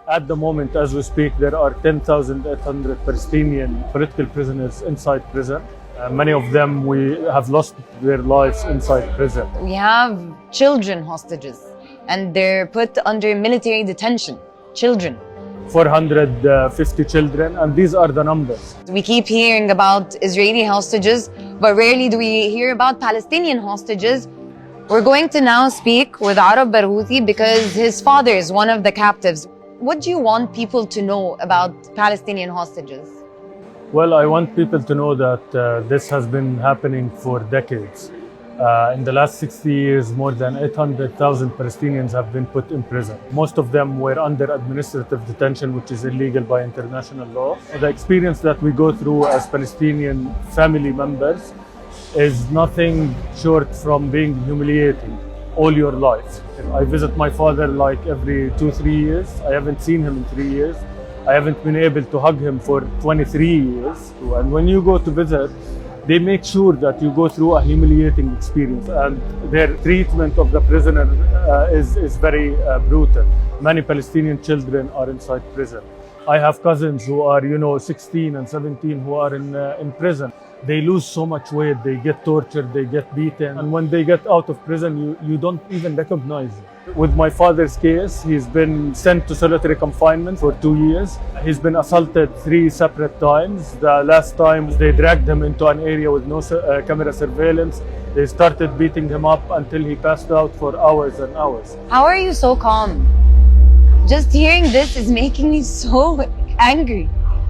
At the moment, as we speak, there are 10,800 Palestinian political prisoners inside prison. Many of them have lost their lives inside prison. We have children hostages, and they're put under military detention. Children. 450 children, and these are the numbers. We keep hearing about Israeli hostages, but rarely do we hear about Palestinian hostages. We're going to now speak with Barghouthi because his father is one of the captives. What do you want people to know about Palestinian hostages? Well, I want people to know that this has been happening for decades. In the last 60 years, more than 800,000 Palestinians have been put in prison. Most of them were under administrative detention, which is illegal by international law. The experience that we go through as Palestinian family members is nothing short from being humiliating all your life. I visit my father like every 2-3 years. I haven't seen him in 3 years. I haven't been able to hug him for 23 years. And when you go to visit, they make sure that you go through a humiliating experience, and their treatment of the prisoner is very brutal. Many Palestinian children are inside prison. I have cousins who are, 16 and 17 who are in prison. They lose so much weight, they get tortured, they get beaten. And when they get out of prison, you don't even recognize them. With my father's case, he's been sent to solitary confinement for 2 years. He's been assaulted 3 separate times. The last time they dragged him into an area with no camera surveillance. They started beating him up until he passed out for hours and hours. How are you so calm? Just hearing this is making me so angry.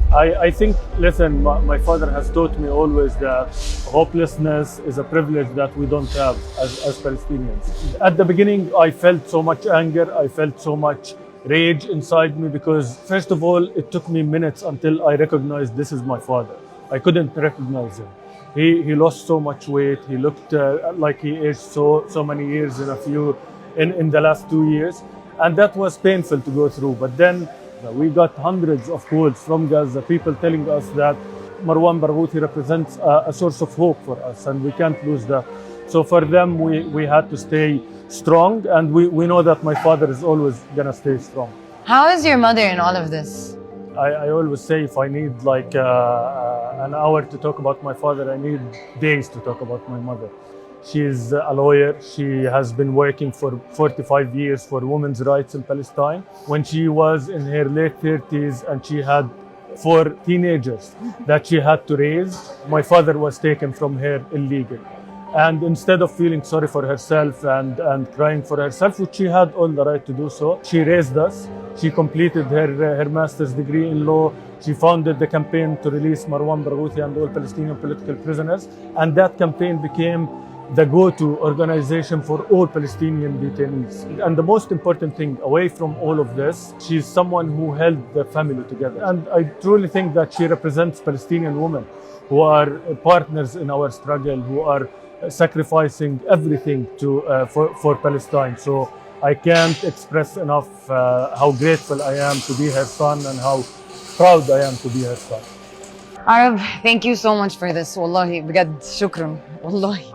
I think, listen, my father has taught me always that hopelessness is a privilege that we don't have as Palestinians. At the beginning, I felt so much anger, I felt so much rage inside me because, first of all, it took me minutes until I recognized this is my father. I couldn't recognize him. He lost so much weight, he looked like he aged so many years in the last 2 years. And that was painful to go through. But then we got hundreds of calls from Gaza, people telling us that Marwan Barghouthi represents a source of hope for us, and we can't lose that. So for them, we had to stay strong, and we know that my father is always gonna stay strong. How is your mother in all of this? I always say if I need like an hour to talk about my father, I need days to talk about my mother. She's a lawyer. She has been working for 45 years for women's rights in Palestine. When she was in her late 30s and she had 4 teenagers that she had to raise, my father was taken from her illegally. And instead of feeling sorry for herself and crying for herself, which she had all the right to do so, she raised us. She completed her master's degree in law. She founded the campaign to release Marwan Barghouthi and all Palestinian political prisoners. And that campaign became the go-to organization for all Palestinian detainees. And the most important thing, away from all of this, she's someone who held the family together. And I truly think that she represents Palestinian women who are partners in our struggle, who are sacrificing everything for Palestine. So I can't express enough how grateful I am to be her son and how proud I am to be her son. Arab, thank you so much for this. Wallahi, بجد, shukran. Wallahi.